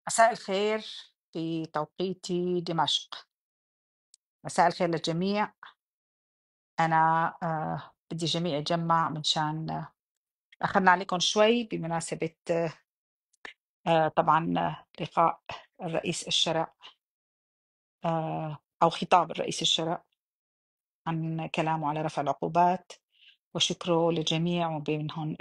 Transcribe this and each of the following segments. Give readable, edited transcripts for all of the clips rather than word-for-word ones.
مساء الخير في توقيت دمشق. مساء الخير للجميع. أنا بدي الجميع يتجمع منشان أخذنا عليكم شوي بمناسبة طبعا لقاء الرئيس الشرع، أو خطاب الرئيس الشرع عن كلامه على رفع العقوبات وشكره للجميع وبينهم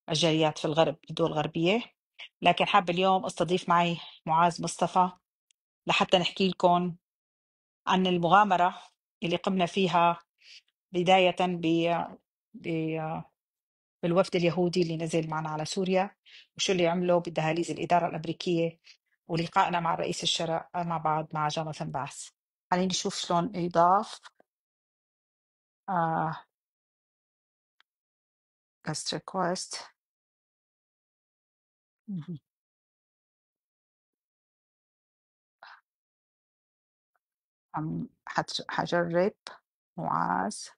الجاليات في الغرب، الدول الغربية. لكن حابة اليوم أستضيف معي معاذ مصطفى لحتى نحكي لكم عن المغامرة اللي قمنا فيها بداية ب... بالوفد اليهودي اللي نزل معنا على سوريا، وشو اللي عمله بدهاليز الإدارة الأمريكية، ولقائنا مع رئيس الشرع مع بعض مع جوناثان باس. خليني نشوف شلون يضاف guest request. مهم. حجرب معاذ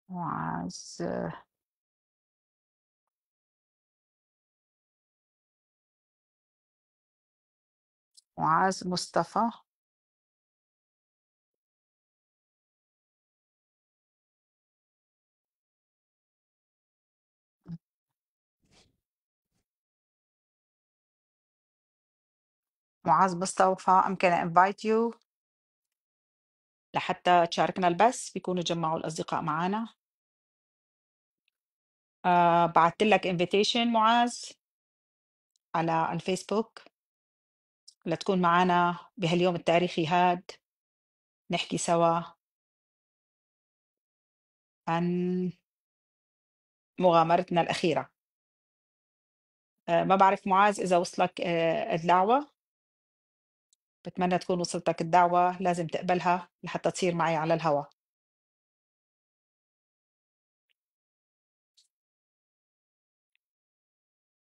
معاذ معاذ مصطفى. معاذ مصطفى أمكن invite you لحتى تشاركنا البث، بيكونوا جمعوا الأصدقاء معنا. بعت لك invitation معاذ على الفيسبوك لتكون معنا بهاليوم التاريخي هاد، نحكي سوا عن مغامرتنا الأخيرة. ما بعرف معاذ إذا وصلك الدعوة. بتمنى تكون وصلتك الدعوة، لازم تقبلها لحتى تصير معي على الهواء.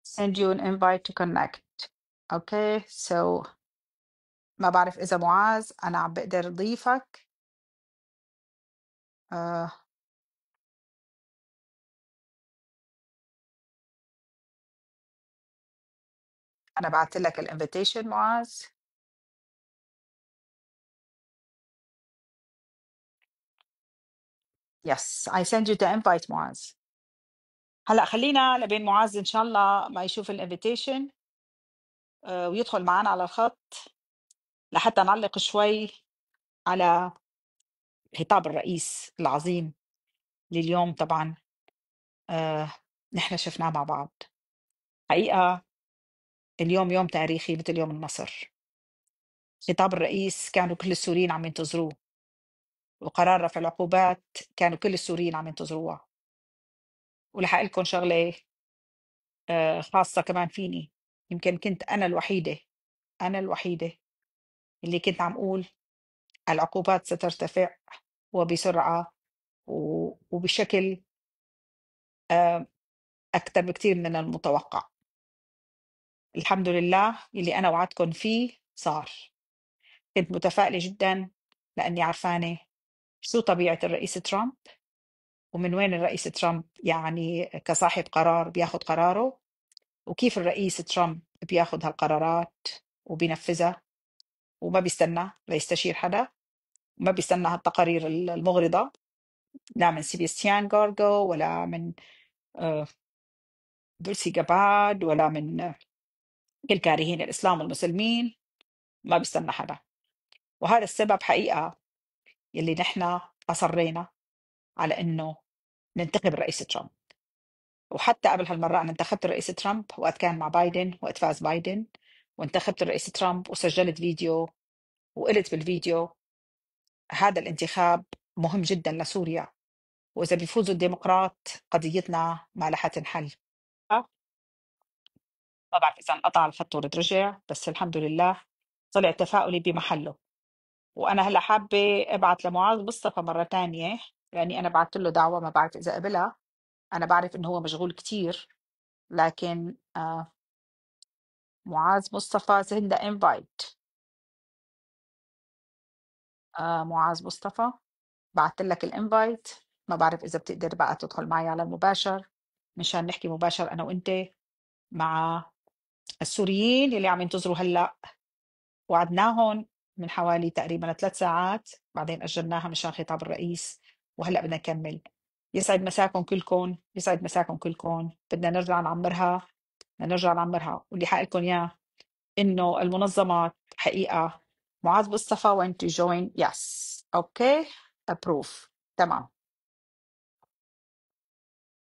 send you an invite to connect. okay so ما بعرف إذا معاذ أنا عم بقدر أضيفك. آه، أنا بعت لك الانفيتيشن معاذ. yes I send you the invite معاذ. هلا خلينا لبين معاذ إن شاء الله ما يشوف الانفيتيشن ويدخل معنا على الخط لحتى نعلق شوي على خطاب الرئيس العظيم لليوم. طبعا نحن شفناه مع بعض. حقيقة اليوم يوم تاريخي مثل يوم النصر. خطاب الرئيس كانوا كل السوريين عم ينتظروه، وقرار رفع العقوبات كانوا كل السوريين عم ينتظروها. ولحق لكم شغلة خاصة كمان فيني، يمكن كنت أنا الوحيدة اللي كنت عم أقول العقوبات سترتفع وبسرعة وبشكل أكتر بكتير من المتوقع. الحمد لله اللي أنا وعدتكم فيه صار. كنت متفائلة جدا لأني عرفانة شو طبيعة الرئيس ترامب، ومن وين الرئيس ترامب يعني كصاحب قرار بياخد قراره، وكيف الرئيس ترامب بياخد هالقرارات وبينفذها، وما بيستنى ليستشير حدا، وما بيستنى هالتقارير المغرضة، لا من سيباستيان غورغو ولا من دولسي جاباد ولا من كل كارهين الإسلام والمسلمين. ما بيستنى حدا. وهذا السبب حقيقة يلي نحن أصرينا على إنه ننتخب الرئيس ترامب. وحتى قبل هالمرة أنا انتخبت الرئيس ترامب وقت كان مع بايدن، وقت فاز بايدن، وانتخبت الرئيس ترامب وسجلت فيديو وقلت بالفيديو هذا الانتخاب مهم جدا لسوريا، وإذا بيفوزوا الديمقراط قضيتنا ما رح تنحل. ما بعرف إذا انقطع الخط ورجع، بس الحمد لله طلع تفاؤلي بمحله. وأنا هلا حابة أبعت لمعاذ مصطفى مرة تانية، لأني أنا بعت له دعوة، ما بعرف إذا قبلها. أنا بعرف إنه هو مشغول كتير، لكن معاذ مصطفى send the invite. معاذ مصطفى بعت لك الانفايت، ما بعرف إذا بتقدر بقى تدخل معي على المباشر مشان نحكي مباشر أنا وأنت مع السوريين اللي عم ينتظروا هلا وعدناهم من حوالي تقريبا 3 ساعات، بعدين أجلناها مشان خطاب الرئيس، وهلأ بدنا نكمل. يسعد مساكم كلكم، يسعد مساكم كلكم. بدنا نرجع نعمرها، بدنا نرجع نعمرها. واللي حق لكم إياه إنه المنظمات حقيقة. معاذ مصطفى وين تو جوين؟ يس أوكي أبروف. تمام.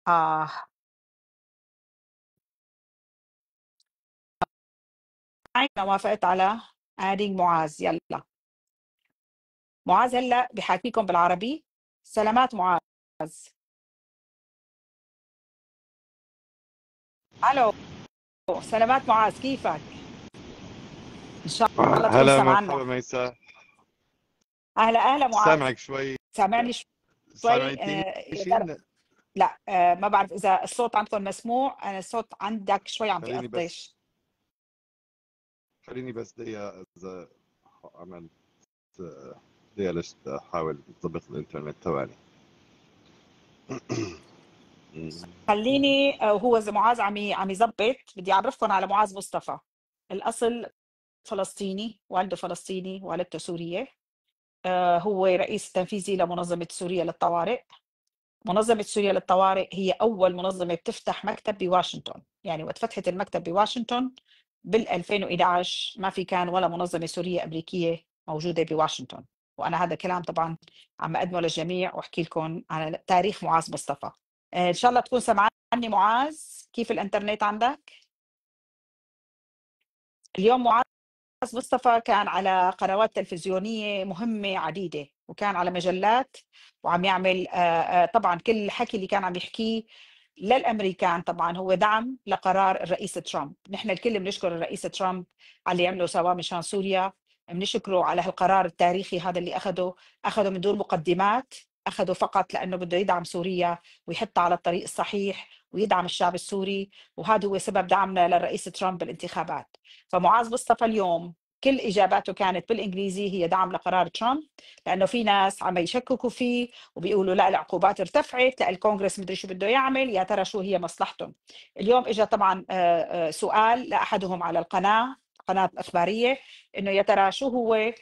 آه أنا وافقت على adding معاذ. يلا معاذ هلا بحاكيكم بالعربي. سلامات معاذ. الو، سلامات معاذ، كيفك؟ ان شاء الله تكون هلا مرحبا سمعنا. ميساء. اهلا اهلا معاذ. سامعك شوي. سامعني شوي؟ سامعتيني يا ترى. شيء؟ لا، ما بعرف اذا الصوت عندكم مسموع. انا الصوت عندك شوي عم خليني بس بيقطش. خليني بس دقيقة إذا عملت دقيقة ليش أحاول أضبط الإنترنت تبعي. خليني وهو اذا معاذ عم يظبط، بدي اعرفكم على معاذ مصطفى. الاصل فلسطيني، والده فلسطيني، والدته سوريه. هو رئيس تنفيذي لمنظمه سوريا للطوارئ. منظمة سوريا للطوارئ هي أول منظمة بتفتح مكتب بواشنطن. يعني وقت فتحت المكتب بواشنطن بال 2011 ما في كان ولا منظمة سورية أمريكية موجودة بواشنطن. وأنا هذا الكلام طبعا عم أقدمه للجميع وأحكي لكم على تاريخ معاذ مصطفى. إن شاء الله تكون سمعاني معاذ. كيف الإنترنت عندك؟ اليوم معاذ مصطفى كان على قنوات تلفزيونية مهمة عديدة، وكان على مجلات، وعم يعمل طبعا كل الحكي اللي كان عم يحكيه للأمريكان طبعا هو دعم لقرار الرئيس ترامب. نحن الكل بنشكر الرئيس ترامب على اللي عمله سوا مشان سوريا. بنشكره على هالقرار التاريخي هذا اللي أخده من دون مقدمات. أخده فقط لأنه بده يدعم سوريا ويحطها على الطريق الصحيح ويدعم الشعب السوري. وهذا هو سبب دعمنا للرئيس ترامب بالانتخابات. فمعاذ مصطفى اليوم كل اجاباته كانت بالانجليزي هي دعم لقرار ترامب، لانه في ناس عم يشككوا فيه وبيقولوا لا العقوبات ارتفعت، لا الكونغرس مدري شو بده يعمل، يا ترى شو هي مصلحتهم. اليوم اجى طبعا سؤال لاحدهم على قناه اخباريه، انه يا ترى شو هو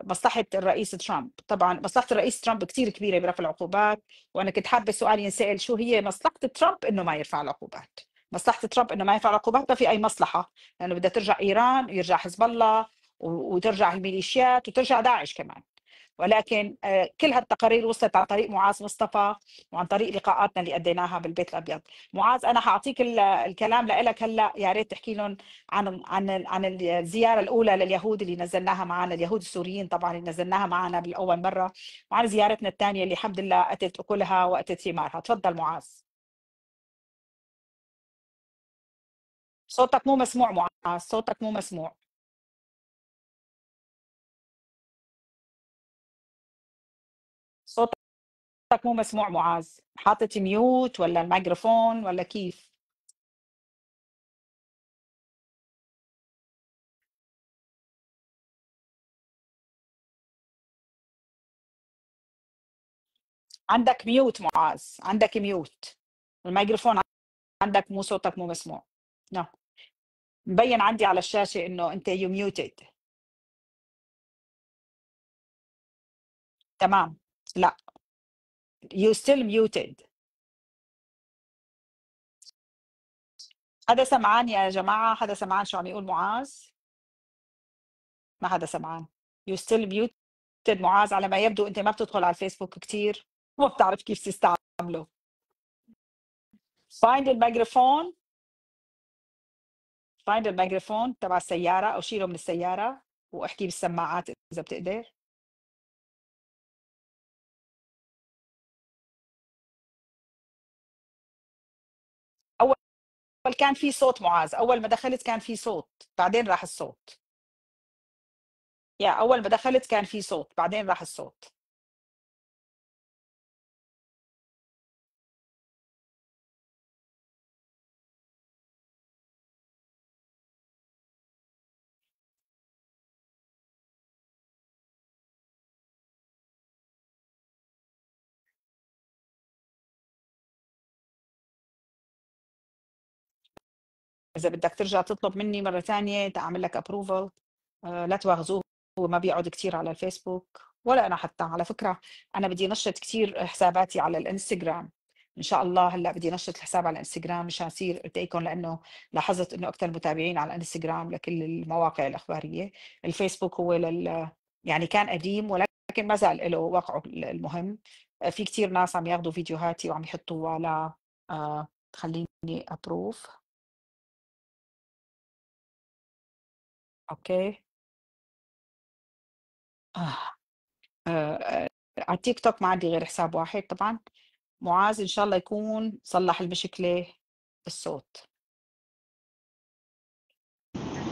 مصلحة الرئيس ترامب. طبعا مصلحة الرئيس ترامب كثير كبيرة برفع العقوبات. وأنا كنت حابة السؤال ينسأل شو هي مصلحة ترامب إنه ما يرفع العقوبات. مصلحة ترامب إنه ما يرفع العقوبات ما في أي مصلحة، لانه بدها ترجع ايران ويرجع حزب الله وترجع الميليشيات وترجع داعش كمان. ولكن كل هالتقارير وصلت عن طريق معاذ مصطفى وعن طريق لقاءاتنا اللي اديناها بالبيت الابيض. معاذ انا حاعطيك الكلام لك هلا. يا ريت تحكي لهم عن الزياره الاولى لليهود اللي نزلناها معنا، اليهود السوريين طبعا اللي نزلناها معنا بالاول مره، وعن زيارتنا الثانيه اللي الحمد لله اتت اكلها واتت ثمارها. تفضل معاذ. صوتك مو مسموع معاذ، صوتك مو مسموع. صوتك مو مسموع معاذ. حاطط ميوت ولا الميكروفون ولا كيف؟ عندك ميوت معاذ، عندك ميوت. الميكروفون عندك مو، صوتك مو مسموع. نعم، مبين عندي على الشاشة انه انت يو ميوتد. تمام. لا، يو ستيل ميوتد. حدا سمعان يا جماعة؟ حدا سمعان شو عم يقول معاذ؟ ما حدا سمعان. يو ستيل ميوتد معاذ. على ما يبدو انت ما بتدخل على الفيسبوك كتير وما بتعرف كيف تستعمله. فايند الميكروفون، فايند الميكروفون تبع السيارة أو شيله من السيارة واحكي بالسماعات إذا بتقدر. أول كان في صوت معاذ، أول ما دخلت كان في صوت بعدين راح الصوت. يا أول ما دخلت كان في صوت بعدين راح الصوت. اذا بدك ترجع تطلب مني مره ثانيه تعمل لك ابروفل لا تواخذوه، هو ما بيقعد كثير على الفيسبوك ولا انا حتى. على فكره انا بدي نشط كثير حساباتي على الانستغرام ان شاء الله. هلا بدي نشط الحساب على الانستغرام مشان اصير اتيكم، لانه لاحظت انه اكثر متابعين على الانستغرام لكل المواقع الاخباريه. الفيسبوك هو يعني كان قديم ولكن ما زال له وقعه المهم. في كثير ناس عم ياخذوا فيديوهاتي وعم يحطوها على خليني ابروف. اوكي. آه. على التيك توك ما عندي غير حساب واحد طبعا. معاذ ان شاء الله يكون صلح المشكله بالصوت.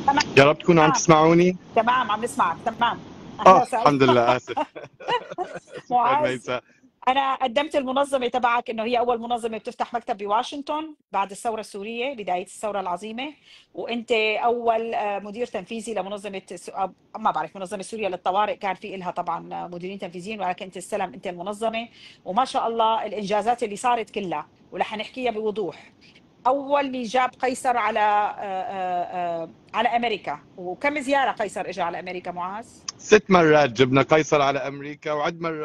تمام يا رب تكونوا عم تسمعوني. تمام عم نسمعك تمام. اهلا وسهلا. الحمد لله. اسف. شكرا معاذ ميسا. أنا قدمت المنظمة تبعك إنه هي أول منظمة بتفتح مكتب بواشنطن بعد الثورة السورية، بداية الثورة العظيمة، وأنت أول مدير تنفيذي لمنظمة ما بعرف منظمة سوريا للطوارئ، كان في إلها طبعا مديرين تنفيذيين ولكن أنت استلم أنت المنظمة. وما شاء الله الإنجازات اللي صارت كلها ورح نحكيها بوضوح. أول اللي جاب قيصر على أمريكا، وكم زيارة قيصر إجا على أمريكا معاذ؟ 6 مرات جبنا قيصر على امريكا،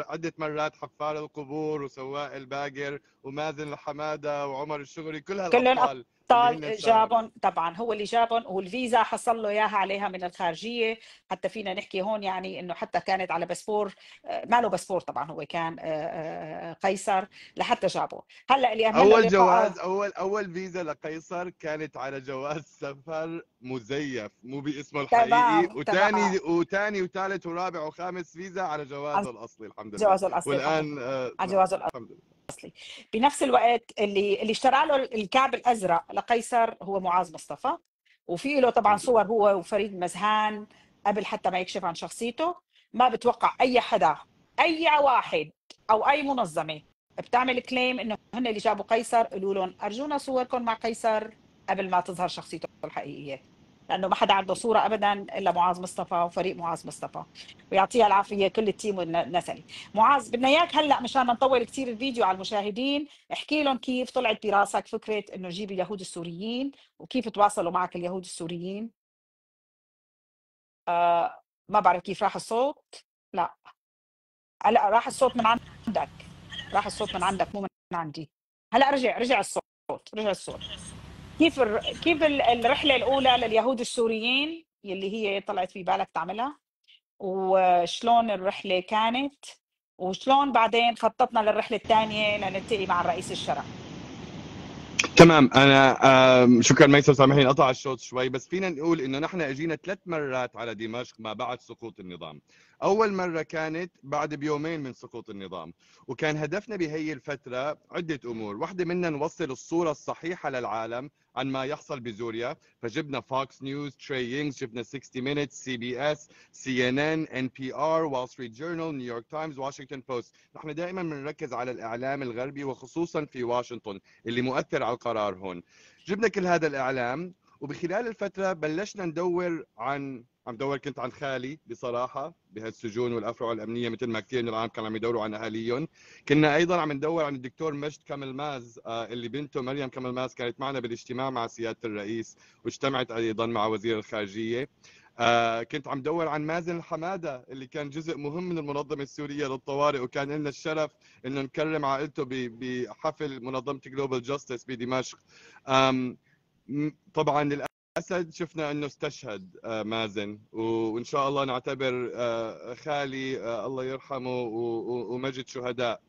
عدة مرات حفار القبور وسواق الباقر ومازن الحماده وعمر الشغري، كل كلهم هالابطال اللي هن ابطال انشهروا. جابهم طبعا، هو اللي جابهم، والفيزا حصل له اياها عليها من الخارجيه. حتى فينا نحكي هون يعني انه حتى كانت على باسبور، ما له باسبور طبعا، هو كان قيصر لحتى جابه. هلا اللي عملنا اول اللقاء جواز، اول فيزا لقيصر كانت على جواز سفر مزيف مو باسمه الحقيقي، تمام تمام وثاني وثالث ورابع وخامس فيزا على على جوازه الاصلي الحمد لله. جوازه الاصلي الحمد لله. والان على نعم جوازه الحمد لله. الاصلي. بنفس الوقت اللي اشترى له الكعب الازرق لقيصر هو معاذ مصطفى، وفي له طبعا الحمد صور لله. هو وفريد مزهان قبل حتى ما يكشف عن شخصيته. ما بتوقع اي حدا، اي واحد او اي منظمه بتعمل كليم انه هن اللي جابوا قيصر، قولوا لهم ارجونا صوركم مع قيصر قبل ما تظهر شخصيته الحقيقيه، لانه ما حدا عنده صوره ابدا الا معاذ مصطفى وفريق معاذ مصطفى. ويعطيها العافيه كل التيم والنسل. معاذ بدنا اياك هلا مشان ما نطول كثير الفيديو على المشاهدين، احكي لهم كيف طلعت براسك فكره انه جيب اليهود السوريين وكيف تواصلوا معك اليهود السوريين. ما بعرف كيف راح الصوت. لا هلا راح الصوت من عندك، راح الصوت من عندك مو من عندي. هلا رجع الصوت، رجع الصوت. كيف الرحله الاولى لليهود السوريين يلي هي طلعت في بالك تعملها، وشلون الرحله كانت، وشلون بعدين خططنا للرحله الثانيه لنلتقي مع الرئيس الشرع. تمام. انا شكرا ميسر، سامحيني قطع الشوط شوي، بس فينا نقول انه نحن اجينا 3 مرات على دمشق ما بعد سقوط النظام. اول مره كانت بعد بيومين من سقوط النظام، وكان هدفنا بهي الفتره عده امور، واحده منها نوصل الصوره الصحيحه للعالم عن ما يحصل بسوريا، فجبنا فوكس نيوز، تري يينغز، جبنا 60 مينتس، سي بي اس، سي ان ان، ان بي ار، وول ستريت جورنال، نيويورك تايمز، واشنطن بوست. نحن دائما بنركز على الاعلام الغربي وخصوصا في واشنطن اللي مؤثر على القرار هون. جبنا كل هذا الاعلام، وبخلال الفتره بلشنا ندور عم دور كنت عن خالي بصراحه بهالسجون والافرع الامنيه، مثل ما كثير من العالم كانوا عم يدوروا عن اهاليهم. كنا ايضا عم ندور عن الدكتور مجد كملماز، اللي بنته مريم كملماز كانت معنا بالاجتماع مع سياده الرئيس، واجتمعت ايضا مع وزير الخارجيه. كنت عم دور عن مازن الحماده اللي كان جزء مهم من المنظمه السوريه للطوارئ، وكان لنا الشرف انه نكرم عائلته بحفل منظمه جلوبال جاستس بدمشق. طبعا للاسف شفنا انه استشهد مازن، وان شاء الله نعتبر خالي الله يرحمه ومجد شهداء.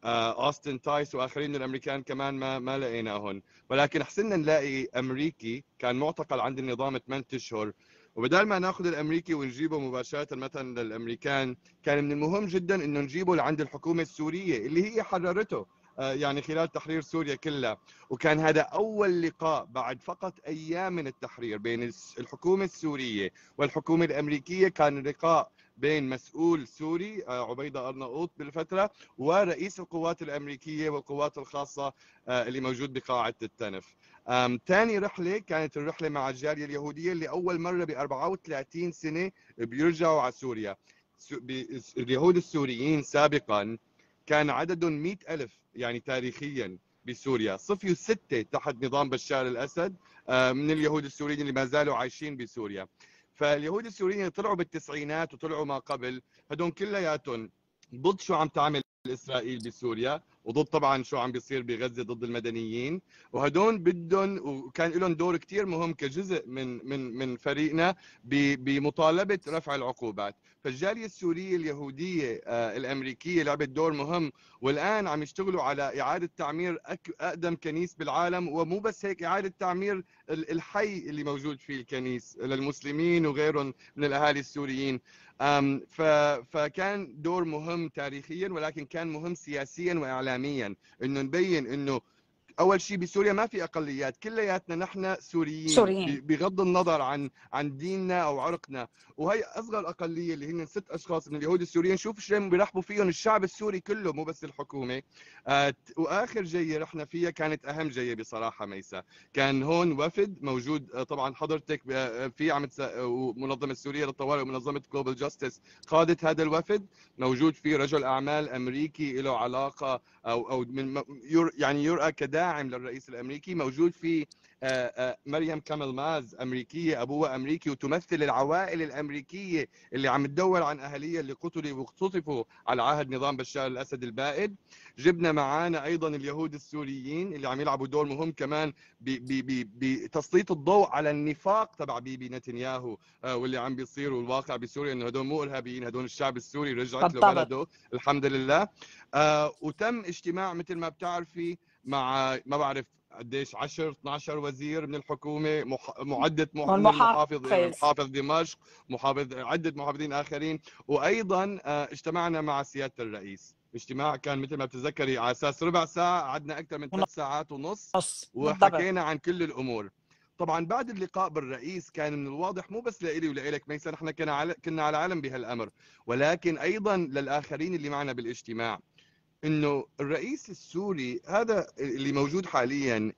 اوستن تايس واخرين من الامريكان كمان ما لقيناهم، ولكن حسنا نلاقي امريكي كان معتقل عند النظام 8 اشهر، وبدال ما ناخذ الامريكي ونجيبه مباشره مثلا للامريكان، كان من المهم جدا انه نجيبه لعند الحكومه السوريه اللي هي حررته يعني خلال تحرير سوريا كلها. وكان هذا اول لقاء بعد فقط ايام من التحرير بين الحكومه السوريه والحكومه الامريكيه، كان لقاء بين مسؤول سوري عبيده ارناؤوط بالفتره ورئيس القوات الامريكيه والقوات الخاصه اللي موجود بقاعه التنف. ثاني رحله كانت الرحله مع الجاليه اليهوديه اللي اول مره ب 34 سنه بيرجعوا على سوريا. اليهود السوريين سابقا كان عددهم 100,000 يعني تاريخيا، بسوريا، صفيوا 6 تحت نظام بشار الأسد من اليهود السوريين اللي ما زالوا عايشين بسوريا. فاليهود السوريين اللي طلعوا بالتسعينات وطلعوا ما قبل، هدول كلياتهم ضد شو عم تعمل إسرائيل بسوريا، وضد طبعا شو عم بيصير بغزة ضد المدنيين، وهدول بدهم، وكان لهم دور كثير مهم كجزء من فريقنا بمطالبة رفع العقوبات. فالجالية السورية اليهودية الأمريكية لعبت دور مهم، والآن عم يشتغلوا على إعادة تعمير أقدم كنيس بالعالم، ومو بس هيك، إعادة تعمير الحي اللي موجود فيه الكنيس للمسلمين وغيرهم من الأهالي السوريين. فكان دور مهم تاريخيا، ولكن كان مهم سياسيا وإعلاميا، إنه نبين إنه اول شيء بسوريا ما في اقليات، كلياتنا نحن سوريين بغض النظر عن ديننا او عرقنا. وهي اصغر اقليه اللي هن 6 اشخاص من اليهود السوريين، شوف شلون بيرحبوا فيهم الشعب السوري كله، مو بس الحكومه. واخر جيه رحنا فيها كانت اهم جيه بصراحه ميسا، كان هون وفد موجود، طبعا حضرتك في منظمه السوريه للطوارئ ومنظمه جلوبال جاستس قادت هذا الوفد، موجود فيه رجل اعمال امريكي له علاقه او من يعني يرأى كداعم للرئيس الامريكي، موجود في مريم كامل ماز امريكيه، ابوها امريكي، وتمثل العوائل الامريكيه اللي عم تدور عن اهاليها اللي قتلوا واختطفوا على عهد نظام بشار الاسد البائد. جبنا معانا ايضا اليهود السوريين اللي عم يلعبوا دور مهم كمان بتسليط الضوء على النفاق تبع بيبي نتنياهو واللي عم بيصير، والواقع بسوريا انه هدول مو ارهابيين، هدول الشعب السوري رجعت لبلده الحمد لله. وتم اجتماع مثل ما بتعرفي مع ما بعرف قديش 10 12 وزير من الحكومه، عده محافظ دمشق، عده محافظين اخرين، وايضا اجتمعنا مع سياده الرئيس. اجتماع كان مثل ما بتتذكري على اساس ربع ساعه، قعدنا اكثر من 3 ساعات ونص وحكينا عن كل الامور. طبعا بعد اللقاء بالرئيس كان من الواضح مو بس لإلي ولإلك ميسا، نحن كنا على علم بهالامر، ولكن ايضا للاخرين اللي معنا بالاجتماع، انه الرئيس السوري هذا اللي موجود حاليا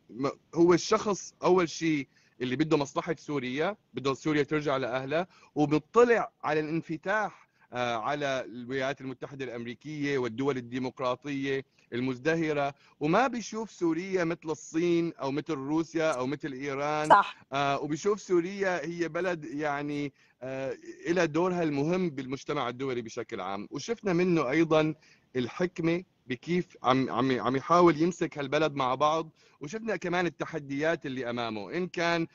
هو الشخص اول شيء اللي بده مصلحه سوريا، بده سوريا ترجع لاهلها، وبيطلع على الانفتاح على الولايات المتحده الامريكيه والدول الديمقراطيه المزدهره، وما بيشوف سوريا مثل الصين او مثل روسيا او مثل ايران. صح. وبيشوف سوريا هي بلد يعني لها دورها المهم بالمجتمع الدولي بشكل عام. وشفنا منه ايضا الحكمه بكيف عم يحاول يمسك هالبلد مع بعض، وشفنا كمان التحديات اللي امامه، ان كان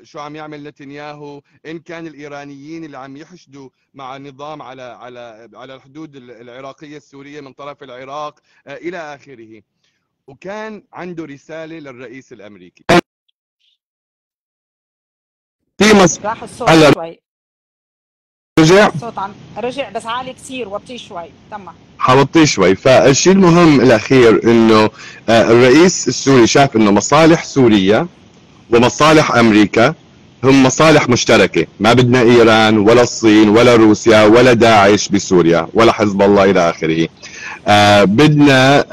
شو عم يعمل نتنياهو، ان كان الايرانيين اللي عم يحشدوا مع النظام على الحدود العراقيه السوريه من طرف العراق الى اخره. وكان عنده رساله للرئيس الامريكي. راح الصوت شوي، رجع بس عالي كثير، وطيه شوي. تمام، حوطيه شوي. فالشيء المهم الاخير انه الرئيس السوري شاف انه مصالح سوريا ومصالح امريكا هم مصالح مشتركه، ما بدنا ايران ولا الصين ولا روسيا ولا داعش بسوريا ولا حزب الله الى اخره. بدنا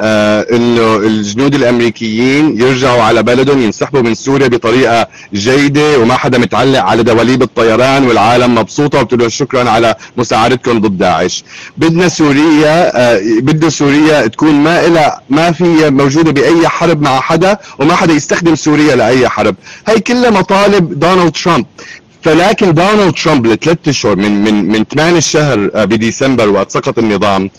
انه الجنود الامريكيين يرجعوا على بلدهم، ينسحبوا من سوريا بطريقه جيده وما حدا متعلق على دواليب الطيران، والعالم مبسوطه وبتقول شكرا على مساعدتكم ضد داعش. بدنا سوريا بده سوريا تكون ما في موجوده باي حرب مع حدا، وما حدا يستخدم سوريا لاي حرب. هي كلها مطالب دونالد ترامب. فلكن دونالد ترامب ل3 اشهر من 8 الشهر بديسمبر وقت سقط النظام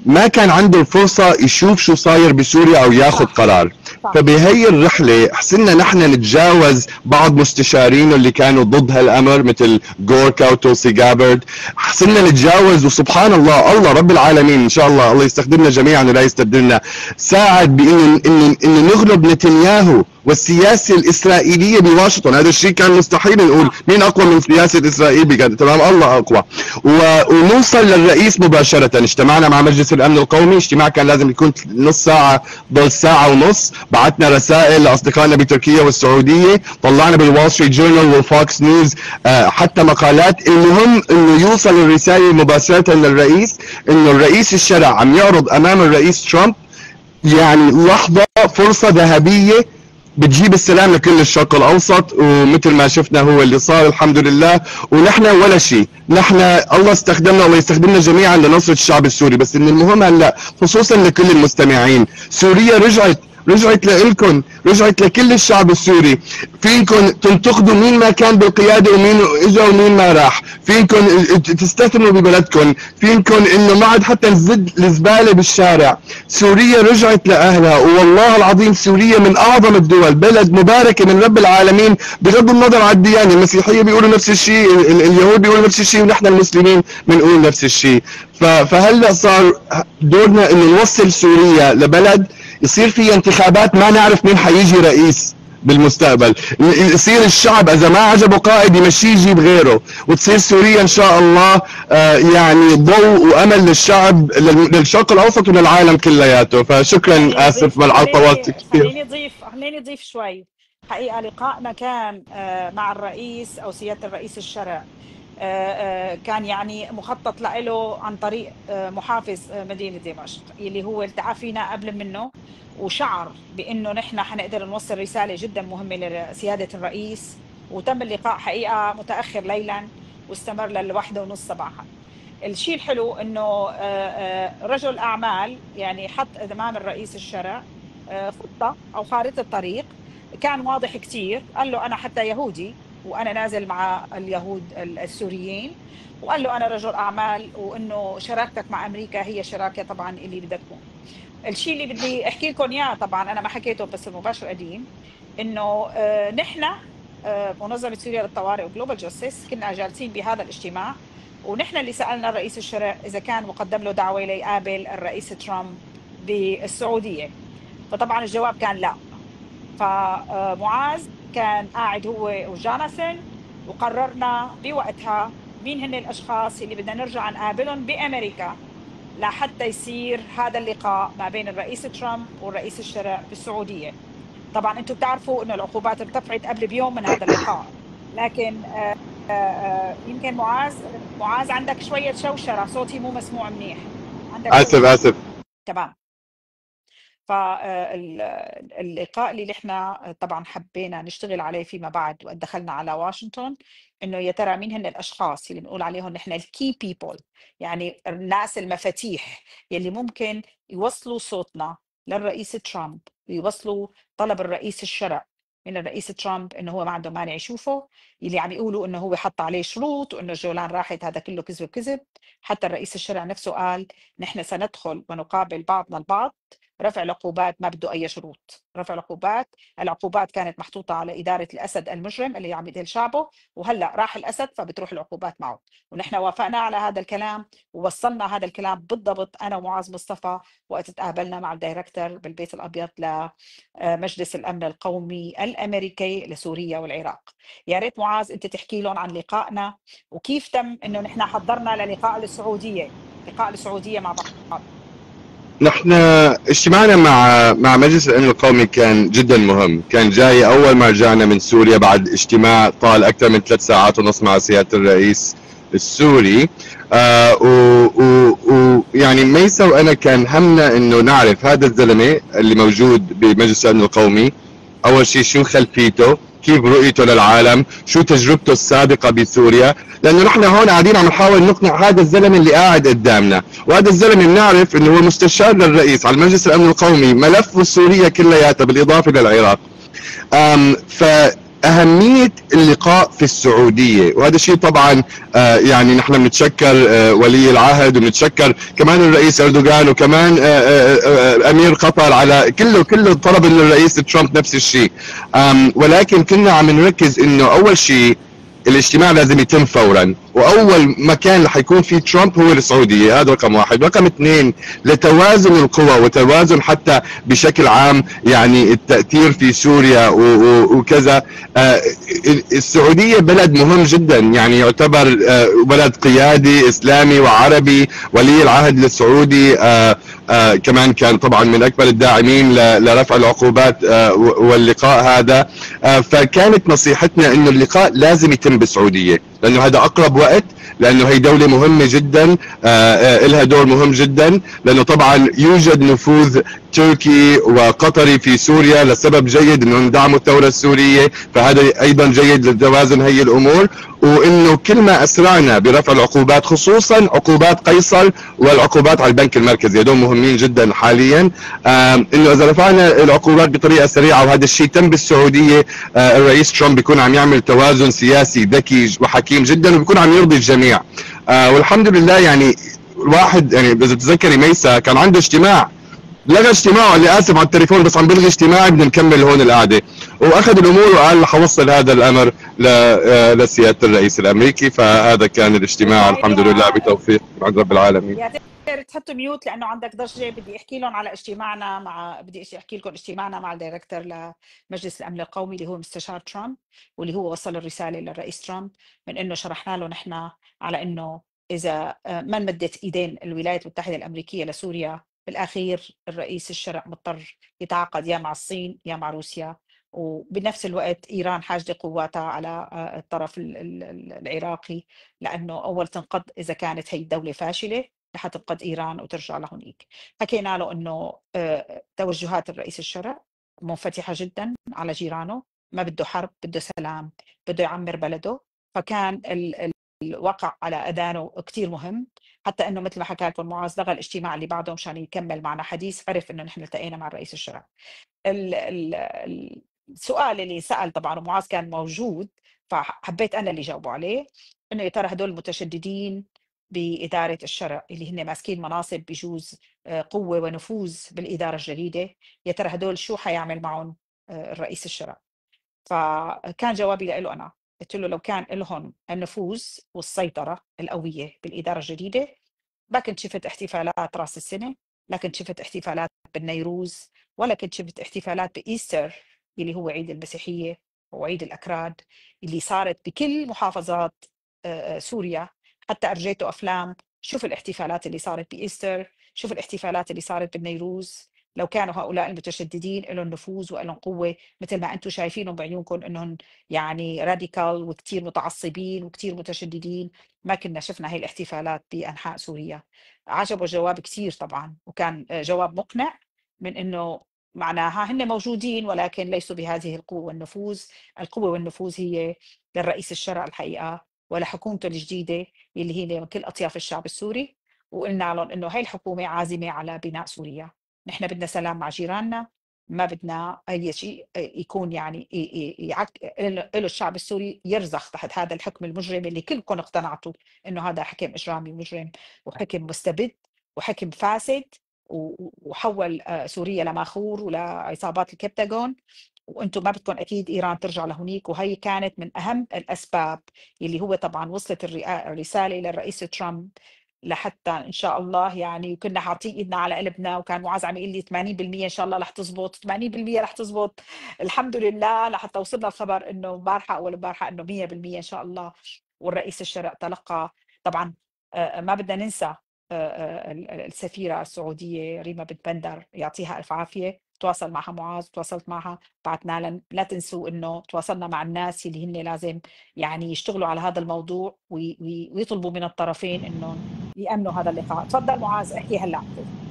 ما كان عنده الفرصة يشوف شو صاير بسوريا أو ياخذ قرار. فبهي الرحلة حسنا نحن نتجاوز بعض مستشارين اللي كانوا ضد هالأمر مثل غوركا وتولسي جابرد، حسنا نتجاوز. وسبحان الله رب العالمين إن شاء الله يستخدمنا جميعا ولا يستبدلنا، ساعد بإنه نغلب نتنياهو والسياسة الإسرائيلية بواشنطن. هذا الشيء كان مستحيل نقول مين أقوى من سياسة إسرائيل بجد، تمام، الله أقوى. ونوصل للرئيس مباشرة. اجتمعنا مع مجلس الأمن القومي، اجتماع كان لازم يكون نص ساعة ضل ساعة ونص. بعتنا رسائل لأصدقائنا بتركيا والسعودية، طلعنا بالوول ستريت جورنال والفوكس نيوز حتى مقالات. المهم إنه يوصل الرسالة مباشرة للرئيس، إنه الرئيس الشرع عم يعرض أمام الرئيس ترامب يعني لحظة فرصة ذهبية بتجيب السلام لكل الشرق الاوسط. ومثل ما شفنا هو اللي صار الحمد لله. ونحن ولا شيء، نحن الله استخدمنا، الله يستخدمنا جميعا لنصرة الشعب السوري. بس ان المهم هلا خصوصا لكل المستمعين، سوريا رجعت رجعت لإلكم، رجعت لكل الشعب السوري. فينكم تنتقدوا مين ما كان بالقياده ومين اجى ومين ما راح، فينكم تستثمروا ببلدكم، فينكم انه ما عاد حتى نزد الزباله بالشارع. سوريا رجعت لاهلها، والله العظيم سوريا من اعظم الدول، بلد مباركه من رب العالمين بغض النظر عن الديانه. المسيحيه بيقولوا نفس الشيء، اليهود بيقولوا نفس الشيء، ونحن المسلمين بنقول نفس الشيء. فهلا صار دورنا انه نوصل سوريا لبلد يصير فيها انتخابات ما نعرف مين حيجي رئيس بالمستقبل، يصير الشعب اذا ما عجبه قائد يمشيه يجيب غيره، وتصير سوريا ان شاء الله يعني ضوء وامل للشعب للشرق الاوسط وللعالم كلياته. فشكرا، اسف على طولت كثير. خليني اضيف شوي. حقيقه لقائنا كان مع الرئيس او سياده الرئيس الشرع كان يعني مخطط له عن طريق محافظ مدينه دمشق اللي هو التقى فينا قبل منه، وشعر بانه نحن حنقدر نوصل رساله جدا مهمه لسياده الرئيس. وتم اللقاء حقيقه متاخر ليلا واستمر لل1:30 صباحا. الشيء الحلو انه رجل اعمال يعني حط امام الرئيس الشرع خطه او خارطه طريق، كان واضح كثير. قال له انا حتى يهودي وانا نازل مع اليهود السوريين، وقال له انا رجل اعمال، وانه شراكتك مع امريكا هي شراكه طبعا اللي بدها تكون. الشيء اللي بدي احكي لكم اياه طبعا انا ما حكيته بس المباشر قديم، انه نحن منظمه سوريا للطوارئ وجلوبال جاستس كنا جالسين بهذا الاجتماع، ونحن اللي سالنا الرئيس الشرع اذا كان مقدم له دعوه ليقابل الرئيس ترامب بالسعوديه، فطبعا الجواب كان لا. فمعاذ كان قاعد هو وجوناثان، وقررنا بوقتها مين هن الاشخاص اللي بدنا نرجع نقابلهم بامريكا لحتى يصير هذا اللقاء ما بين الرئيس ترامب والرئيس الشرع بالسعوديه. طبعا انتم بتعرفوا انه العقوبات ارتفعت قبل بيوم من هذا اللقاء، لكن يمكن معاذ عندك شويه شوشره، صوتي مو مسموع منيح. عندك اسف. تمام. فاللقاء اللي نحن طبعا حبينا نشتغل عليه فيما بعد وقت دخلنا على واشنطن، انه يا ترى مين هن الاشخاص اللي بنقول عليهم نحن الكي بيبل، يعني الناس المفاتيح يلي ممكن يوصلوا صوتنا للرئيس ترامب ويوصلوا طلب الرئيس الشرع من الرئيس ترامب انه هو ما عنده مانع يشوفه. اللي عم يقولوا انه هو حط عليه شروط وانه الجولان راحت، هذا كله كذب كذب. حتى الرئيس الشرع نفسه قال نحن سندخل ونقابل بعضنا البعض، رفع العقوبات ما بده اي شروط، رفع العقوبات كانت محطوطه على اداره الاسد المجرم اللي عم يقتل شعبه، وهلا راح الاسد فبتروح العقوبات معه. ونحن وافقنا على هذا الكلام ووصلنا هذا الكلام بالضبط انا ومعاذ مصطفى وقت تقابلنا مع الدايركتور بالبيت الابيض لمجلس الامن القومي الامريكي لسوريا والعراق. يا ريت معاذ انت تحكي لهم عن لقائنا وكيف تم انه نحن حضرنا للقاء السعوديه مع بعض. نحن اجتماعنا مع مجلس الامن القومي كان جدا مهم، كان جاي اول ما رجعنا من سوريا بعد اجتماع طال اكثر من 3 ساعات ونص مع سياده الرئيس السوري. ويعني ميسا وانا كان همنا انه نعرف هذا الزلمه اللي موجود بمجلس الامن القومي، اول شيء شو خلفيته، كيف رؤيته للعالم، شو تجربته السابقه بسوريا، لانه نحن هون قاعدين عم نحاول نقنع هذا الزلمه اللي قاعد قدامنا، وهذا الزلمه بنعرف انه هو مستشار للرئيس على مجلس الامن القومي، ملفه سوريا كلياتها بالاضافه للعراق. فأهمية اللقاء في السعودية، وهذا الشيء طبعا يعني نحن بنتشكر ولي العهد وبنتشكر كمان الرئيس أردوغان وكمان أمير قطر على كله طلب من الرئيس ترامب نفس الشيء. ولكن كنا عم نركز انه اول شيء الاجتماع لازم يتم فورا، واول مكان اللي حيكون فيه ترامب هو السعوديه، هذا رقم واحد. رقم اثنين، لتوازن القوى وتوازن حتى بشكل عام يعني التاثير في سوريا وكذا. السعوديه بلد مهم جدا، يعني يعتبر بلد قيادي اسلامي وعربي، ولي العهد السعودي كمان كان طبعا من اكبر الداعمين لرفع العقوبات واللقاء هذا. فكانت نصيحتنا انه اللقاء لازم يتم بالسعوديه، لانه هذا اقرب وقت، لانه هي دوله مهمه جدا، لها دور مهم جدا، لانه طبعا يوجد نفوذ تركي وقطري في سوريا لسبب جيد انه ندعموا الثوره السوريه، فهذا ايضا جيد لتوازن هي الامور. وانه كل ما اسرعنا برفع العقوبات، خصوصا عقوبات قيصر والعقوبات على البنك المركزي، هذول مهمين جدا حاليا. انه اذا رفعنا العقوبات بطريقه سريعه، وهذا الشيء تم بالسعوديه، الرئيس ترامب بيكون عم يعمل توازن سياسي ذكي وحكيم جدا، وبيكون عم يرضي الجميع. والحمد لله. يعني الواحد، يعني اذا تتذكري ميسا كان عنده اجتماع، لغى اجتماعه، اللي اسف على التليفون بس عم بلغي اجتماعي، بدنا نكمل هون القعده، واخذ الامور وقال رح اوصل هذا الامر لسياده الرئيس الامريكي. فهذا كان الاجتماع الحمد لله بتوفيق عند رب العالمين. يا ريت تحطوا ميوت لانه عندك ضجه. بدي احكي لهم على اجتماعنا بدي احكي لكم اجتماعنا مع الدايركتور لمجلس الامن القومي اللي هو مستشار ترامب، واللي هو وصل الرساله للرئيس ترامب من انه شرحنا له نحن على انه اذا ما مدت ايدين الولايات المتحده الامريكيه لسوريا، بالاخير الرئيس الشرع مضطر يتعاقد يا مع الصين يا مع روسيا. وبنفس الوقت ايران حاجه قواتها على الطرف العراقي، لانه اول تنقض اذا كانت هي الدوله فاشله رح تنقض ايران وترجع لهونيك. حكينا له انه توجهات الرئيس الشرع منفتحه جدا على جيرانه، ما بده حرب، بده سلام، بده يعمر بلده. فكان الوقع على اذانه كثير مهم، حتى انه مثل ما حكى لكم معاذ لغى الاجتماع اللي بعده مشان يكمل معنا حديث، عرف انه نحن التقينا مع الرئيس الشرع. السؤال اللي سأل طبعا معاذ كان موجود، فحبيت أنا اللي جاوبوا عليه، إنه يا ترى هدول المتشددين بإدارة الشرع اللي هن ماسكين مناصب بجوز قوة ونفوذ بالإدارة الجديدة، يا ترى هدول شو حيعمل معهم الرئيس الشرع؟ فكان جوابي له أنا، قلت له لو كان لهم النفوذ والسيطرة القوية بالإدارة الجديدة ما كنت شفت احتفالات راس السنة، لا كنت شفت احتفالات بالنيروز، ولا كنت شفت احتفالات بإيستر اللي هو عيد المسيحية وعيد الأكراد اللي صارت بكل محافظات سوريا. حتى أرجيته أفلام، شوف الاحتفالات اللي صارت بإيستر، شوف الاحتفالات اللي صارت بالنيروز. لو كانوا هؤلاء المتشددين لهم نفوذ ولهم قوة مثل ما أنتم شايفينهم بعيونكم أنهم يعني راديكال وكتير متعصبين وكتير متشددين، ما كنا شفنا هاي الاحتفالات بأنحاء سوريا. عجبه الجواب كثير طبعا، وكان جواب مقنع من انه معناها هن موجودين ولكن ليسوا بهذه القوة والنفوذ. القوة والنفوذ هي للرئيس الشرع الحقيقة ولحكومته الجديدة اللي هي من كل أطياف الشعب السوري. وقلنا لهم انه هاي الحكومة عازمة على بناء سوريا. نحن بدنا سلام مع جيراننا، ما بدنا اي شيء يكون يعني له الشعب السوري يرزخ تحت هذا الحكم المجرم اللي كلكم اقتنعتوا انه هذا حكم اجرامي مجرم وحكم مستبد وحكم فاسد وحول سوريا لماخور ولعصابات الكبتاغون. وانتم ما بدكم اكيد ايران ترجع لهونيك، وهي كانت من اهم الاسباب اللي هو طبعا وصلت الرساله للرئيس ترامب لحتى ان شاء الله يعني. وكنا حاطين ايدنا على قلبنا، وكان معاذ عم يقول لي 80% ان شاء الله رح تزبط، 80% رح تزبط الحمد لله، لحتى وصلنا الخبر انه امبارحه اول امبارحه انه 100% ان شاء الله. والرئيس الشرع تلقى طبعا. ما بدنا ننسى السفيره السعوديه ريما بنت بندر يعطيها الف عافيه، تواصل معها معاذ، تواصلت معها، بعثنا لها. لا تنسوا انه تواصلنا مع الناس اللي هن لازم يعني يشتغلوا على هذا الموضوع ويطلبوا من الطرفين انهم يأمنوا هذا اللقاء. تفضل معاذ احكي هلا.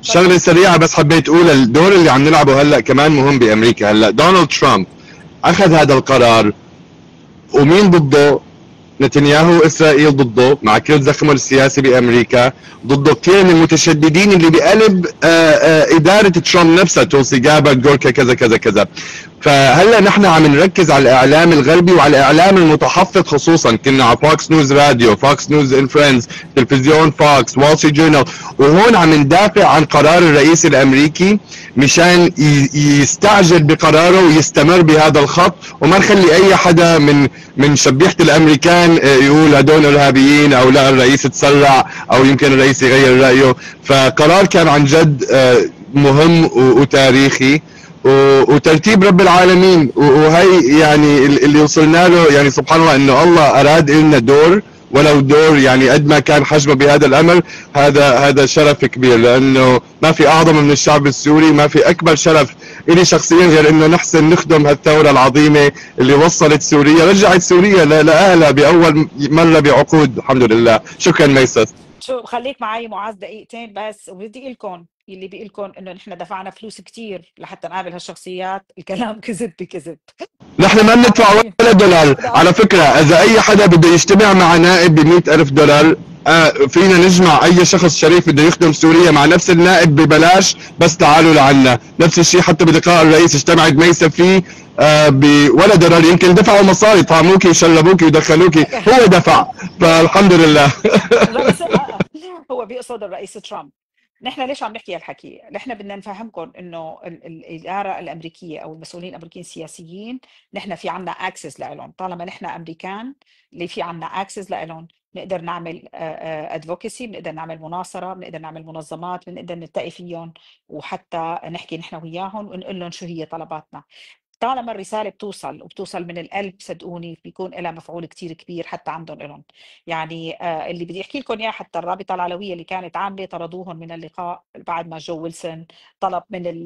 شغله سريعه بس حبيت اقول، الدور اللي عم نلعبه هلا كمان مهم بامريكا. هلا دونالد ترامب اخذ هذا القرار، ومين ضده؟ نتنياهو واسرائيل ضده، مع كل زخمه السياسي بامريكا، ضده كثير من المتشددين اللي بقلب اداره ترامب نفسها، تولسي جابرد، جوركا، كذا كذا كذا. فهلا نحن عم نركز على الاعلام الغربي وعلى الاعلام المتحفظ، خصوصا كنا على فوكس نيوز راديو، فوكس نيوز ان فريندز، تلفزيون فوكس، وول ستريت جورنال، وهون عم ندافع عن قرار الرئيس الامريكي مشان يستعجل بقراره ويستمر بهذا الخط، وما نخلي اي حدا من شبيحه الامريكان يقول هدول ارهابيين او لا الرئيس تسرع او يمكن الرئيس يغير رايه. فقرار كان عن جد مهم وتاريخي وترتيب رب العالمين، وهي يعني اللي وصلنا له. يعني سبحان الله انه الله اراد لنا دور، ولو دور يعني قد ما كان حجمه بهذا الامر، هذا شرف كبير، لانه ما في اعظم من الشعب السوري، ما في اكبر شرف الي شخصيا غير انه نحسن نخدم هالثوره العظيمه اللي وصلت سوريا، رجعت سوريا لاهلها باول مره بعقود الحمد لله. شكرا ميسس. شو خليك معي معاذ دقيقتين بس، وبدي اقول لكم اللي بيقول لكم انه نحن دفعنا فلوس كتير لحتى نقابل هالشخصيات، الكلام كذب بكذب. نحن ما بندفع عارفين ولا دولار هذا على فكرة. إذا أي حدا بده يجتمع مع نائب ب100,000 دولار، فينا نجمع أي شخص شريف بده يخدم سوريا مع نفس النائب ببلاش، بس تعالوا لعنا. نفس الشيء حتى بلقاء الرئيس اجتمعت ميسا فيه ولا دولار. يمكن دفعوا مصاري، طعموكي وشلبوكي ودخلوكي، هو دفع، فالحمد لله. الرئيس هو بيقصد الرئيس ترامب. نحن ليش عم نحكي هالحكي؟ نحن بدنا نفهمكم انه الاداره الامريكيه او المسؤولين الامريكيين السياسيين، نحن في عنا اكسس لهم. طالما نحن امريكان اللي في عنا اكسس لهم، بنقدر نعمل ادفوكسي، بنقدر نعمل مناصره، بنقدر نعمل منظمات، بنقدر نلتقي فيهم وحتى نحكي نحن وياهم ونقول لهم شو هي طلباتنا. طالما الرسالة بتوصل وبتوصل من القلب، صدقوني بيكون لها مفعول كتير كبير حتى عندهم إلهم. يعني اللي بدي أحكي لكم إياه، حتى الرابطة العلوية اللي كانت عاملة طردوهم من اللقاء بعد ما جو ويلسون طلب من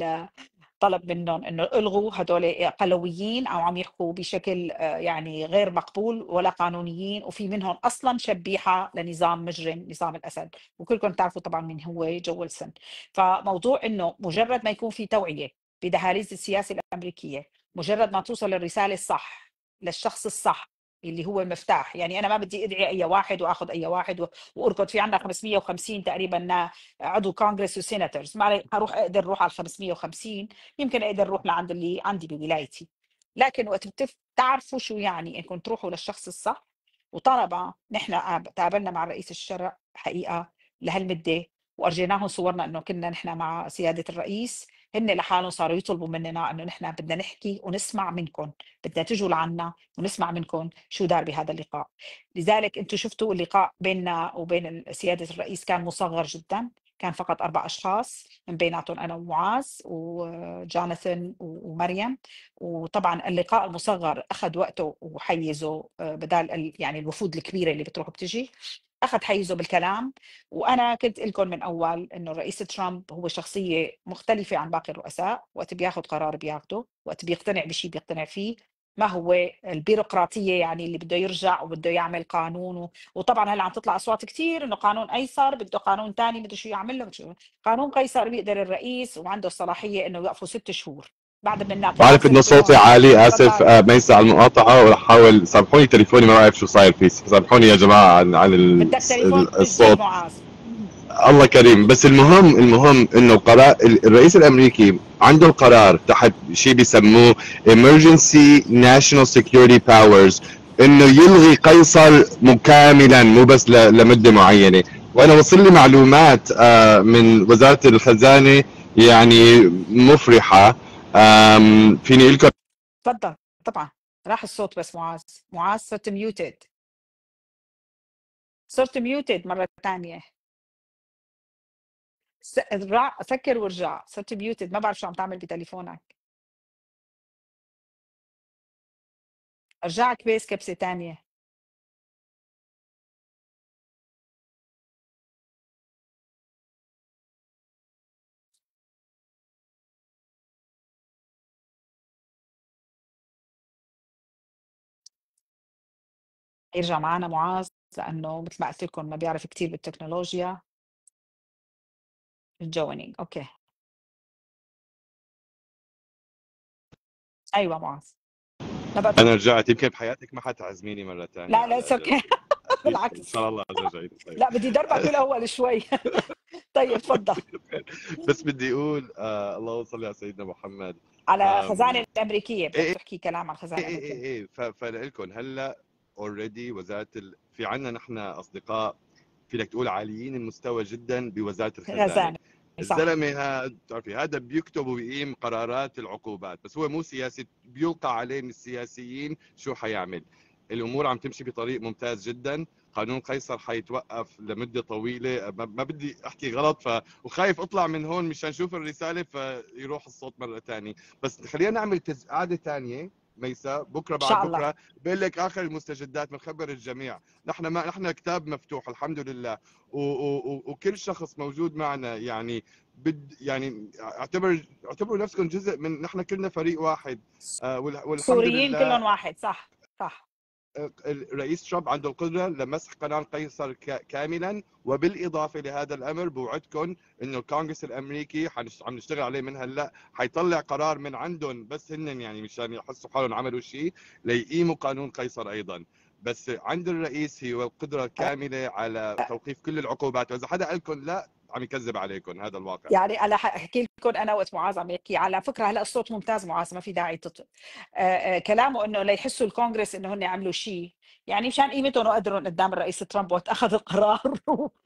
طلب منهم انه الغوا هدول قلويين او عم يحكوا بشكل يعني غير مقبول ولا قانونيين، وفي منهم اصلا شبيحه لنظام مجرم، نظام الاسد، وكلكم تعرفوا طبعا من هو جو ويلسون. فموضوع انه مجرد ما يكون في توعيه بدهاليز السياسه الامريكيه، مجرد ما توصل الرساله الصح للشخص الصح اللي هو المفتاح. يعني انا ما بدي ادعي اي واحد واخذ اي واحد واركض. في عندنا 550 تقريبا عضو كونغرس وسيناتورز، ما علي اروح اقدر اروح على 550، يمكن اقدر اروح لعند اللي عندي بولايتي. لكن وقت بتعرفوا شو يعني انكم تروحوا للشخص الصح. وطالما نحن تقابلنا مع رئيس الشرع حقيقه لهالمده، وارجيناهم صورنا انه كنا نحن مع سياده الرئيس، هن لحالهم صاروا يطلبوا مننا انه نحن بدنا نحكي ونسمع منكم، بدنا تجوا لعنا ونسمع منكم شو دار بهذا اللقاء. لذلك انتم شفتوا اللقاء بيننا وبين سياده الرئيس كان مصغر جدا، كان فقط 4 أشخاص، من بيناتهم أنا ومعاذ وجوناثان ومريم. وطبعا اللقاء المصغر أخذ وقته وحيزه، بدال يعني الوفود الكبيرة اللي بتروح بتجي، أخذ حيزه بالكلام. وأنا كنت لكم من أول إنه الرئيس ترامب هو شخصية مختلفة عن باقي الرؤساء، وقت بياخذ قرار بياخده، وقت بيقتنع بشيء بيقتنع فيه. ما هو البيروقراطية يعني اللي بده يرجع وبده يعمل قانون. وطبعا هلا عم تطلع اصوات كثير انه قانون ايسر، بده قانون ثاني، بده شو يعمل له شو. قانون قيصر بيقدر الرئيس وعنده الصلاحيه انه يوقفوا 6 شهور، بعد ما نناقش بعرف انه صوتي نسكتهم. عالي، اسف. تفضل. ميسا على المقاطعه، وراح احاول. سامحوني تليفوني ما بعرف شو صاير فيه، سامحوني يا جماعه عن بدك تليفون جديد الصوت. معاذ؟ الله كريم. بس المهم انه قرار الرئيس الامريكي عنده القرار تحت شيء بيسموه emergency national security powers، انه يلغي قيصر كاملا، مو بس لمده معينه. وانا وصل لي معلومات من وزاره الخزانه يعني مفرحه. فيني اقول لكم. تفضل. طبعا راح الصوت بس. معاذ صرت ميوتد، صرت ميوتد مره ثانيه. سكر وارجع، صرت ميوتد، ما بعرف شو عم تعمل بتليفونك. ارجع كبس كبسه ثانيه. يرجع معنا معاذ، لانه مثل ما قلت لكم ما بيعرف كثير بالتكنولوجيا. الجوينينج اوكي. ايوه معاذ. لا بقى انا رجعت. يمكن بحياتك ما حتعزميني مره ثانيه لا لا على اوكي. جلسه. اكيد ان بالعكس. شاء الله رجعت. طيب. لا بدي دربك بالاول شوي. طيب تفضل. بس بدي اقول اللهم صل على سيدنا محمد. على خزانه آم، الامريكيه بدك ايه تحكي كلام عن الخزانه الامريكيه. ايه فلكم هلا اوريدي وزاره في عندنا نحن اصدقاء فيك تقول عاليين المستوى جدا بوزاره الخزانه. خزانه. صح. الزلمه هذا بتعرفي هذا بيكتب وبيقيم قرارات العقوبات، بس هو مو سياسي، بيلقى عليه من السياسيين شو حيعمل. الامور عم تمشي بطريق ممتاز جدا. قانون قيصر حيتوقف لمده طويله. ما بدي احكي غلط، وخايف اطلع من هون مشان اشوف الرساله فيروح الصوت مره ثانيه. بس خلينا نعمل قعده ثانيه ميسا بكره ان بعد شاء الله. بكره، بقول لك اخر المستجدات، بنخبر الجميع. نحن كتاب مفتوح الحمد لله. وكل شخص موجود معنا يعني يعني اعتبروا نفسكم جزء من، نحن كلنا فريق واحد. والحمد سوريين لله. كلهم واحد. صح. صح. الرئيس ترامب عنده القدره لمسح قناه قيصر كاملا، وبالاضافه لهذا الامر بوعدكم انه الكونغرس الامريكي عم نشتغل عليه من هلا، حيطلع قرار من عندهم بس هن يعني مشان يحسوا حالهم عملوا شيء ليقيموا قانون قيصر ايضا. بس عند الرئيس هي القدره الكامله على توقيف كل العقوبات، واذا حدا قال لكم لا عم يكذب عليكم، هذا الواقع. يعني انا حاحكي لكم، انا وقت معاذ عم يحكي على فكره، هلا الصوت ممتاز معاذ، ما في داعي كلامه انه ليحسوا الكونغرس انه هن عملوا شيء، يعني مشان قيمتهم وقدرهم قدام الرئيس ترامب وقت اخذ القرار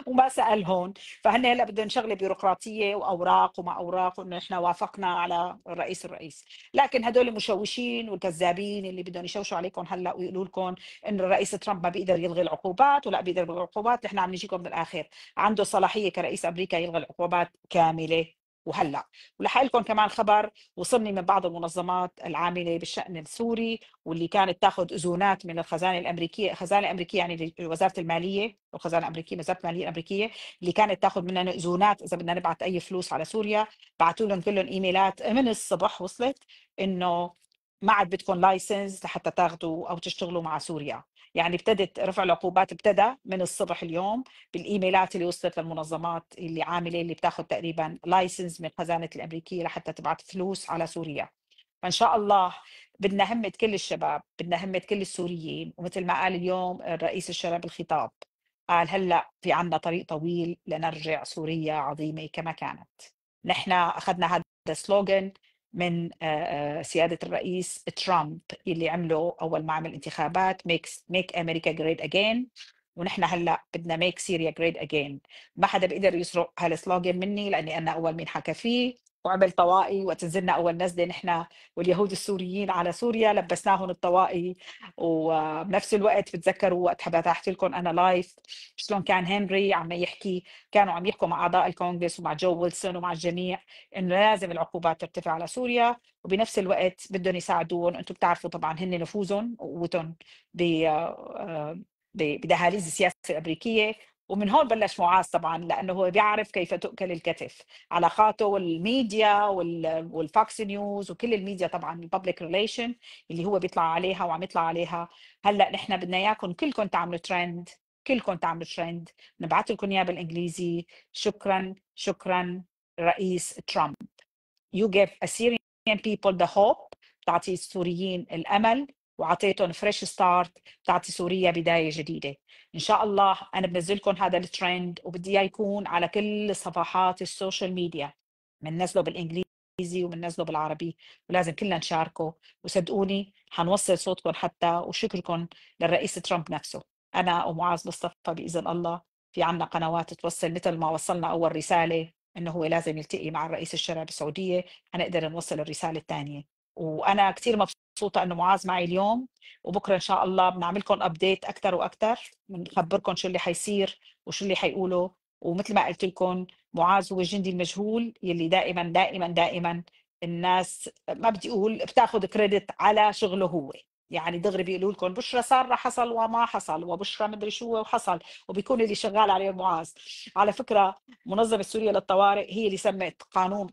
وما سالهم. فهن هلا بدهم شغله بيروقراطيه واوراق وما اوراق، وانه احنا وافقنا على الرئيس. لكن هدول المشوشين والكذابين اللي بدهم يشوشوا عليكم هلا ويقولوا لكم انه الرئيس ترامب ما بيقدر يلغي العقوبات ولا بيقدر يلغي العقوبات، نحن عم نجيكم من الاخر، عنده صلاحيه كرئيس امريكا يلغي العقوبات كامله. وهلا ولحق لكم كمان خبر وصلني من بعض المنظمات العامله بالشان السوري، واللي كانت تاخذ اذونات من الخزانه الامريكيه، الخزانه الامريكيه يعني وزاره الماليه، الخزانه الامريكيه، وزاره الماليه الامريكيه، اللي كانت تاخذ مننا اذونات اذا بدنا نبعث اي فلوس على سوريا. بعثوا لهم كلهم ايميلات من الصبح، وصلت انه ما عاد بدكم لايسنس لحتى تاخذوا او تشتغلوا مع سوريا. يعني ابتدت رفع العقوبات، ابتدى من الصبح اليوم بالايميلات اللي وصلت للمنظمات اللي عامله، اللي بتاخذ تقريبا لايسنس من الخزانه الامريكيه لحتى تبعث فلوس على سوريا. فان شاء الله بدنا همة كل الشباب، بدنا همة كل السوريين، ومثل ما قال اليوم الرئيس الشرع بالخطاب، قال هلا في عنا طريق طويل لنرجع سوريا عظيمه كما كانت. نحن اخذنا هذا سلوغن من سياده الرئيس ترامب اللي عمله اول ما عمل انتخابات، ميك امريكا جريت اجين، ونحن هلا بدنا ميك سوريا جريت اجين. ما حدا بيقدر يسرق هالسلوغن مني، لاني انا اول مين حكى فيه وعمل طوائي وقت نزلنا اول نزله نحن واليهود السوريين على سوريا، لبسناهم الطواقي. وبنفس الوقت بتذكروا وقت فتحت لكم انا لايف شلون كان هنري عم يحكي، كانوا عم يحكوا مع اعضاء الكونغرس ومع جو ويلسون ومع الجميع انه لازم العقوبات ترتفع على سوريا، وبنفس الوقت بدهم يساعدوهم. انتم بتعرفوا طبعا هن نفوذهم وقوتهم بدهاليز السياسه الامريكيه. ومن هون بلش معاذ طبعا، لانه هو بيعرف كيف تؤكل الكتف، علاقاته والميديا والفاكس نيوز وكل الميديا طبعا الببليك ريليشن اللي هو بيطلع عليها وعم يطلع عليها. هلا نحن بدنا اياكم كلكم تعملوا ترند، كلكم تعملوا ترند، نبعث لكم اياه بالانجليزي. شكرا شكرا رئيس ترامب. You gave Assyrian people the hope، بتعطي السوريين الامل، وعطيتهم فريش ستارت، بتعطي سوريا بدايه جديده. ان شاء الله انا بنزل لكم هذا الترند، وبدي اياه يكون على كل صفحات السوشيال ميديا، بننزله بالانجليزي وبننزله بالعربي، ولازم كلنا نشاركه. وصدقوني حنوصل صوتكم حتى، وشكركم للرئيس ترامب نفسه. انا ومعاذ مصطفى باذن الله في عنا قنوات توصل، مثل ما وصلنا اول رساله انه هو لازم يلتقي مع الرئيس الشرعي بالسعوديه، حنقدر نوصل الرساله الثانيه. وانا كثير مبسوطه انه معاذ معي اليوم، وبكره ان شاء الله بنعملكم ابديت اكثر واكثر، بنخبركم شو اللي حيصير وشو اللي حيقولوا. ومثل ما قلت لكم معاذ هو الجندي المجهول يلي دائما دائما دائما الناس ما بدي اقول بتاخذ كريدت على شغله هو، يعني دغري بيقولوا لكم بشرى ساره حصل وما حصل، وبشرى مدري شو وحصل، وبيكون اللي شغال عليه معاذ. على فكره المنظمة السورية للطوارئ هي اللي سمت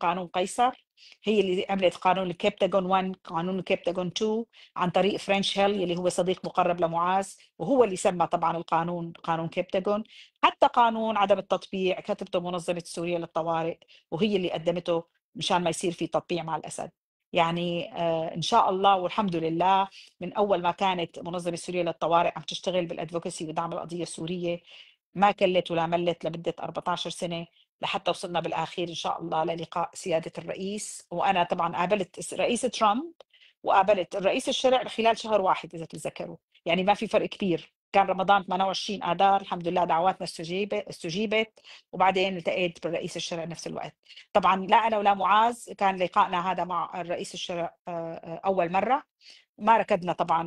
قانون قيصر، هي اللي عملت قانون الكبتاغون 1، قانون الكبتاغون 2، عن طريق فرنش هيل اللي هو صديق مقرب لمعاذ، وهو اللي سمى طبعا القانون قانون كبتاغون. حتى قانون عدم التطبيع كتبته منظمة سوريا للطوارئ، وهي اللي قدمته مشان ما يصير في تطبيع مع الأسد. يعني إن شاء الله والحمد لله، من أول ما كانت منظمة سوريا للطوارئ عم تشتغل بالأدفوكسي ودعم القضية السورية، ما كلت ولا ملت لمدة 14 سنة، لحتى وصلنا بالأخير إن شاء الله للقاء سيادة الرئيس. وأنا طبعا قابلت رئيس ترامب وقابلت الرئيس الشرع خلال شهر واحد إذا تتذكروا، يعني ما في فرق كبير. كان رمضان 28 آذار، الحمد لله دعواتنا استجيبت، وبعدين التقيت بالرئيس الشرع نفس الوقت. طبعا لا أنا ولا معاذ كان لقائنا هذا مع الرئيس الشرع أول مرة، ما ركضنا طبعا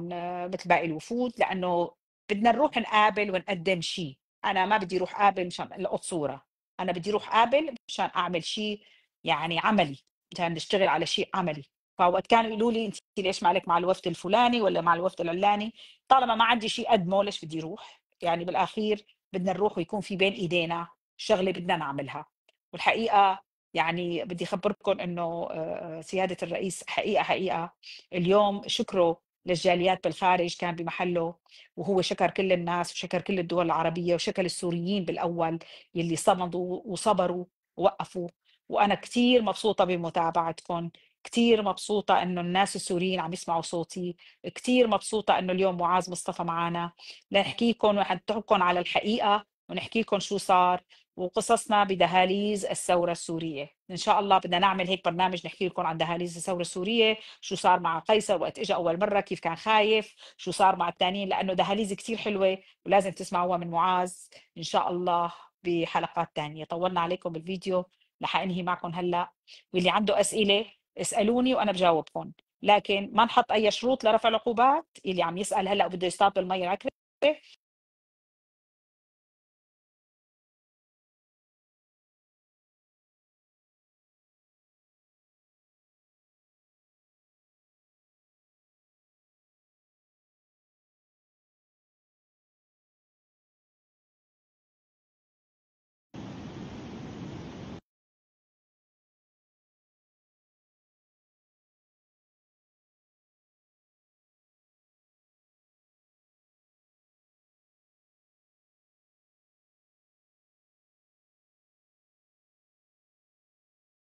مثل باقي الوفود، لأنه بدنا نروح نقابل ونقدم شيء. انا ما بدي اروح قابل مشان القط صوره، انا بدي اروح قابل مشان اعمل شيء يعني عملي، مشان نشتغل على شيء عملي. فوقت كانوا يقولوا لي انت ليش مالك مع الوفد الفلاني ولا مع الوفد العلاني، طالما ما عندي شيء اقدمه ليش بدي اروح؟ يعني بالاخير بدنا نروح ويكون في بين ايدينا شغله بدنا نعملها. والحقيقه يعني بدي اخبركم انه سياده الرئيس حقيقه اليوم شكره للجاليات بالخارج كان بمحله، وهو شكر كل الناس وشكر كل الدول العربية وشكر السوريين بالأول يلي صمدوا وصبروا ووقفوا. وأنا كتير مبسوطة بمتابعتكم، كتير مبسوطة إنه الناس السوريين عم يسمعوا صوتي، كتير مبسوطة إنه اليوم معاذ مصطفى معنا لنحكيكم ونحكيكم على الحقيقة ونحكي لكم شو صار وقصصنا بدهاليز الثورة السورية. إن شاء الله بدنا نعمل هيك برنامج نحكي لكم عن دهاليز الثورة السورية، شو صار مع قيصر وقت إجا أول مرة كيف كان خايف، شو صار مع التانيين، لأنه دهاليز كتير حلوة ولازم تسمعوها من معاذ إن شاء الله بحلقات تانية. طولنا عليكم بالفيديو، رح أنهي معكم هلأ، واللي عنده أسئلة اسألوني وأنا بجاوبكم، لكن ما نحط أي شروط لرفع العقوبات. اللي عم يسأل هلأ وبده يصطاد بالمية العكرة